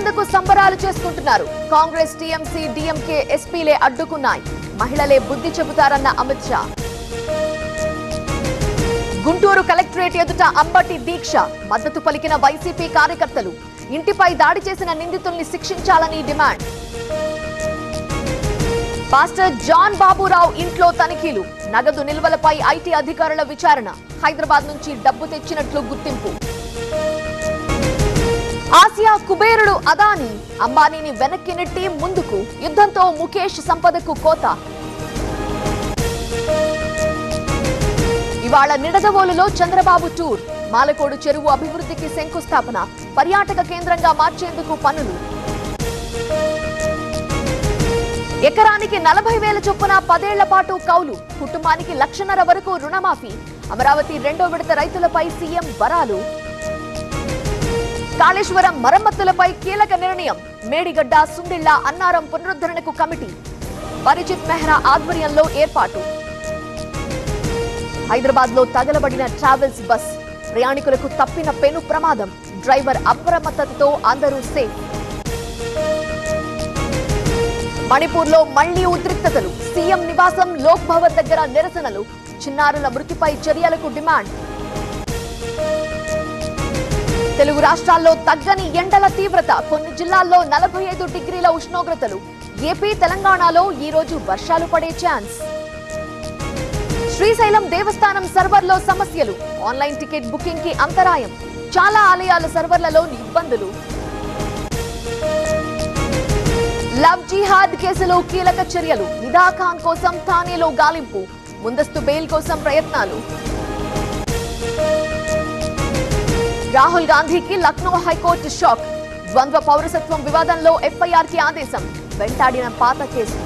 గెలిచినందుకు సంబరాలు చేసుకుంటున్నారు. కాంగ్రెస్, టీఎంసీ, డీఎంకే, ఎస్పీలే అడ్డుకున్నాయి. మహిళలే బుద్ధి చెబుతారన్న అమిత్ షా. గుంటూరు కలెక్టరేట్ ఎదుట అంబటి దీక్ష. మద్దతు పలికిన వైసీపీ కార్యకర్తలు. ఇంటిపై దాడి చేసిన నిందితుల్ని శిక్షించాలని డిమాండ్. పాస్టర్ జాన్ బాబురావు ఇంట్లో తనిఖీలు. నగదు నిల్వలపై ఐటీ అధికారుల విచారణ. హైదరాబాద్ నుంచి డబ్బు తెచ్చినట్లు గుర్తింపు. ఆసియా కుబేరుడు అదానీ అంబానీని వెనక్కి నెట్టి ముందుకు. యుద్ధంతో ముఖేష్ సంపదకు కోత. ఇవాళ నిడదవోలులో చంద్రబాబు టూర్. మాలకోడు చెరువు అభివృద్ధికి శంకుస్థాపన. పర్యాటక కేంద్రంగా మార్చేందుకు పనులు. ఎకరానికి 40,000 చొప్పున 10 ఏళ్ల పాటు కౌలు. కుటుంబానికి 1,50,000 వరకు రుణమాఫీ. అమరావతి 2వ విడత రైతులపై సీఎం వరాలు. కాళేశ్వరం మరమ్మతులపై కీలక నిర్ణయం. మేడిగడ్డ, సుందిళ్ల, అన్నారం పునరుద్ధరణకు కమిటీ. పరిచిత్ మెహ్రా ఆధ్వర్యంలో ఏర్పాటు. హైదరాబాద్ లో తగలబడిన ట్రావెల్స్ బస్. ప్రయాణికులకు తప్పిన పెను ప్రమాదం. డ్రైవర్ అప్రమత్తతతో అందరూ సేఫ్. మణిపూర్ లో మళ్లీ ఉద్రిక్తతలు. సీఎం నివాసం, లోక్ భవన్ దగ్గర నిరసనలు. చిన్నారుల మృతిపై చర్యలకు డిమాండ్. తెలుగు రాష్ట్రాల్లో తగ్గని ఎండల తీవ్రత. కొన్ని జిల్లాల్లో 45 డిగ్రీల ఉష్ణోగ్రతలు. ఏపీ, తెలంగాణలో ఈ రోజు వర్షాలు పడే ఛాన్స్. శ్రీశైలం దేవస్థానం సర్వర్లో సమస్యలు. ఆన్లైన్ టికెట్ బుకింగ్ కి అంతరాయం. చాలా ఆలయాల సర్వర్లలో ఇబ్బందులు. లవ్ జిహాద్ కేసులో కీలక చర్యలు. నిదా ఖాన్ కోసం థానేలో గాలింపు. ముందస్తు బెయిల్ కోసం ప్రయత్నాలు. రాహుల్ గాంధీకి లక్నో హైకోర్టు షాక్. ద్వంద్వ పౌరసత్వం వివాదంలో ఎఫ్ఐఆర్ కి ఆదేశం. వెంటాడిన పాత కేసు.